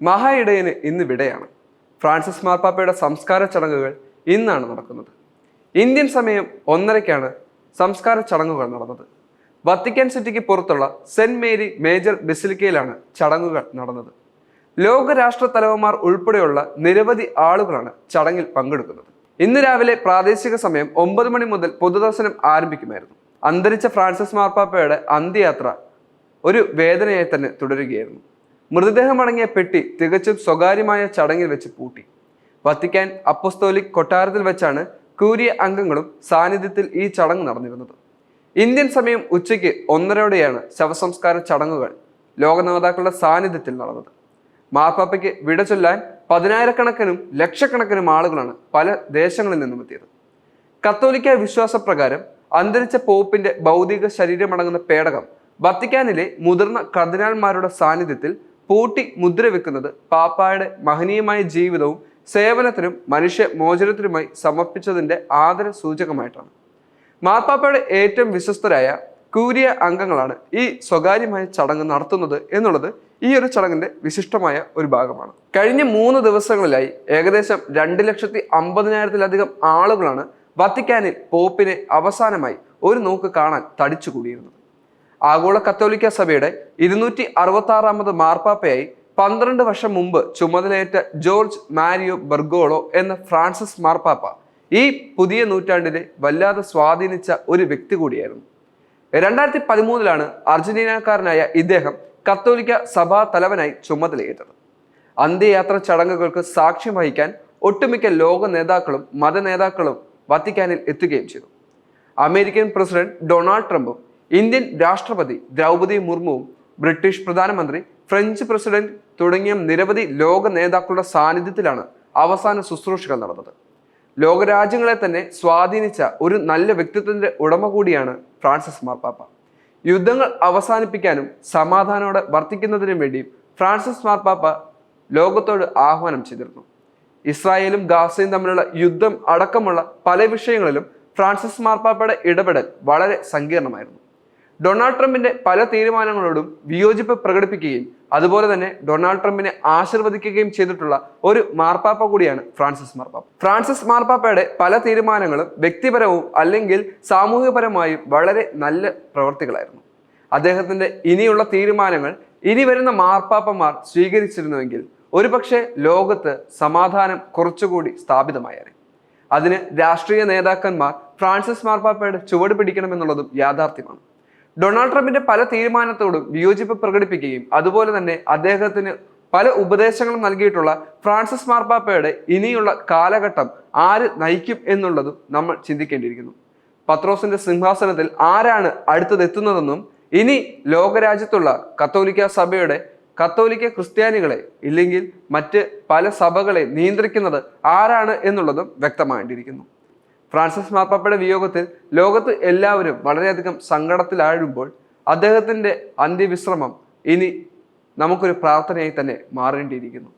മഹായിടയന് ഇന്ന് വിടയാണ്. ഫ്രാൻസിസ് മാർപ്പാപ്പയുടെ സംസ്കാര ചടങ്ങുകൾ ഇന്നാണ് നടക്കുന്നത്. ഇന്ത്യൻ സമയം 1:30-ക്കാണ് സംസ്കാര ചടങ്ങുകൾ നടന്നത്. വത്തിക്കാൻ സിറ്റിക്ക് പുറത്തുള്ള സെന്റ് മേരി മേജർ ബസിലിക്കയിലാണ് ചടങ്ങുകൾ നടന്നത്. ലോകരാഷ്ട്ര തലവന്മാർ ഉൾപ്പെടെയുള്ള നിരവധി ആളുകളാണ് ചടങ്ങിൽ പങ്കെടുക്കുന്നത്. ഇന്ന് രാവിലെ പ്രാദേശിക സമയം 9 മണി മുതൽ പൊതുദർശനം ആരംഭിക്കുമായിരുന്നു. അന്തരിച്ച ഫ്രാൻസിസ് മാർപ്പാപ്പയുടെ അന്ത്യയാത്ര ഒരു വേദനയായി തന്നെ തുടരുകയായിരുന്നു. മൃതദേഹമടങ്ങിയ പെട്ടി തികച്ചും സ്വകാര്യമായ ചടങ്ങിൽ വെച്ച് പൂട്ടി. വത്തിക്കാൻ അപ്പസ്തോലിക് കൊട്ടാരത്തിൽ വെച്ചാണ് കൂരിയ അംഗങ്ങളും സാന്നിധ്യത്തിൽ ഈ ചടങ്ങ് നടന്നിരുന്നത്. ഇന്ത്യൻ സമയം ഉച്ചയ്ക്ക് 1:30-യോടെയാണ് ശവസംസ്കാര ചടങ്ങുകൾ ലോക നേതാക്കളുടെ സാന്നിധ്യത്തിൽ നടന്നത്. മാർപ്പാപ്പയ്ക്ക് വിട ചൊല്ലാൻ പതിനായിരക്കണക്കിനും ലക്ഷക്കണക്കിനും ആളുകളാണ് പല ദേശങ്ങളിൽ നിന്നും എത്തിയത്. കത്തോലിക്ക വിശ്വാസപ്രകാരം അന്തരിച്ച പോപ്പിന്റെ ഭൗതിക ശരീരമടങ്ങുന്ന പേടകം വത്തിക്കാനിലെ മുതിർന്ന കർദിനാൾമാരുടെ സാന്നിധ്യത്തിൽ പൂട്ടി മുദ്ര വെക്കുന്നത് പാപ്പായുടെ മഹനീയമായ ജീവിതവും സേവനത്തിനും മനുഷ്യ മോചനത്തിനുമായി സമർപ്പിച്ചതിന്റെ ആദര സൂചകമായിട്ടാണ്. മാർപ്പാപ്പയുടെ ഏറ്റവും വിശ്വസ്തരായ കൂരിയ അംഗങ്ങളാണ് ഈ സ്വകാര്യമായ ചടങ്ങ് നടത്തുന്നത് എന്നുള്ളത് ഈ ഒരു ചടങ്ങിന്റെ വിശിഷ്ടമായ ഒരു ഭാഗമാണ്. കഴിഞ്ഞ 3 ദിവസങ്ങളിലായി ഏകദേശം 2,50,000-ലധികം ആളുകളാണ് വത്തിക്കാനിൽ പോപ്പിനെ അവസാനമായി ഒരു നോക്ക് കാണാൻ തടിച്ചുകൂടിയിരുന്നത്. ആഗോള കത്തോലിക്ക സഭയുടെ 266-ാമത് മാർപ്പാപ്പയായി 12 വർഷം മുമ്പ് ചുമതലയേറ്റ ജോർജ് മാരിയോ ബർഗോളോ എന്ന ഫ്രാൻസിസ് മാർപ്പാപ്പ ഈ പുതിയ നൂറ്റാണ്ടിനെ വല്ലാതെ സ്വാധീനിച്ച ഒരു വ്യക്തി കൂടിയായിരുന്നു. 2013-ലാണ് അർജന്റീനക്കാരനായ ഇദ്ദേഹം കത്തോലിക്ക സഭാ തലവനായി ചുമതലയേറ്റത്. അന്ത്യയാത്ര ചടങ്ങുകൾക്ക് സാക്ഷ്യം വഹിക്കാൻ ഒട്ടുമിക്ക ലോക നേതാക്കളും മത നേതാക്കളും വത്തിക്കാനിൽ എത്തുകയും ചെയ്തു. അമേരിക്കൻ പ്രസിഡന്റ് ഡൊണാൾഡ് ട്രംപും ഇന്ത്യൻ രാഷ്ട്രപതി ദ്രൗപദി മുർമുവും ബ്രിട്ടീഷ് പ്രധാനമന്ത്രി ഫ്രഞ്ച് പ്രസിഡന്റ് തുടങ്ങിയ നിരവധി ലോക നേതാക്കളുടെ സാന്നിധ്യത്തിലാണ് അവസാന ശുശ്രൂഷകൾ നടന്നത്. ലോകരാജ്യങ്ങളെ തന്നെ സ്വാധീനിച്ച ഒരു നല്ല വ്യക്തിത്വത്തിന്റെ ഉടമ കൂടിയാണ് ഫ്രാൻസിസ് മാർപ്പാപ്പ. യുദ്ധങ്ങൾ അവസാനിപ്പിക്കാനും സമാധാനത്തോടെ വർത്തിക്കുന്നതിനും വേണ്ടി ഫ്രാൻസിസ് മാർപ്പാപ്പ ലോകത്തോട് ആഹ്വാനം ചെയ്തിരുന്നു. ഇസ്രായേലും ഗാസയും തമ്മിലുള്ള യുദ്ധം അടക്കമുള്ള പല വിഷയങ്ങളിലും ഫ്രാൻസിസ് മാർപ്പാപ്പയുടെ ഇടപെടൽ വളരെ സങ്കീർണമായിരുന്നു. ഡൊണാൾഡ് ട്രംപിന്റെ പല തീരുമാനങ്ങളോടും വിയോജിപ്പ് പ്രകടിപ്പിക്കുകയും അതുപോലെ തന്നെ ഡൊണാൾഡ് ട്രംപിനെ ആശീർവദിക്കുകയും ചെയ്തിട്ടുള്ള ഒരു മാർപ്പാപ്പ കൂടിയാണ് ഫ്രാൻസിസ് മാർപ്പാപ്പ. ഫ്രാൻസിസ് മാർപ്പാപ്പയുടെ പല തീരുമാനങ്ങളും വ്യക്തിപരവും അല്ലെങ്കിൽ സാമൂഹികപരമായും വളരെ നല്ല പ്രവർത്തികളായിരുന്നു. അദ്ദേഹത്തിന്റെ ഇനിയുള്ള തീരുമാനങ്ങൾ ഇനി വരുന്ന മാർപ്പാപ്പമാർ സ്വീകരിച്ചിരുന്നുവെങ്കിൽ ഒരുപക്ഷെ ലോകത്ത് സമാധാനം കുറച്ചുകൂടി സ്ഥാപിതമായേനെ. അതിന് രാഷ്ട്രീയ നേതാക്കന്മാർ ഫ്രാൻസിസ് മാർപ്പാപ്പയുടെ ചുവട് പിടിക്കണമെന്നുള്ളതും യാഥാർത്ഥ്യമാണ്. ഡൊണാൾഡ് ട്രംപിന്റെ പല തീരുമാനത്തോടും വിയോജിപ്പ് പ്രകടിപ്പിക്കുകയും അതുപോലെ തന്നെ അദ്ദേഹത്തിന് പല ഉപദേശങ്ങളും നൽകിയിട്ടുള്ള ഫ്രാൻസിസ് മാർപ്പാപ്പയുടെ ഇനിയുള്ള കാലഘട്ടം ആര് നയിക്കും എന്നുള്ളതും നമ്മൾ ചിന്തിക്കേണ്ടിയിരിക്കുന്നു. പത്രോസിന്റെ സിംഹാസനത്തിൽ ആരാണ് അടുത്തതെത്തുന്നതെന്നും ഇനി ലോകരാജ്യത്തുള്ള കത്തോലിക്ക സഭയുടെ കത്തോലിക്ക ക്രിസ്ത്യാനികളെ ഇല്ലെങ്കിൽ മറ്റ് പല സഭകളെ നിയന്ത്രിക്കുന്നത് ആരാണ് എന്നുള്ളതും വ്യക്തമായിട്ടിരിക്കുന്നു. ഫ്രാൻസിസ് മാർപ്പാപ്പയുടെ വിയോഗത്തിൽ ലോകത്ത് എല്ലാവരും വളരെയധികം സങ്കടത്തിലാഴുമ്പോൾ അദ്ദേഹത്തിൻ്റെ അന്ത്യവിശ്രമം ഇനി നമുക്കൊരു പ്രാർത്ഥനയായി തന്നെ മാറേണ്ടിയിരിക്കുന്നു.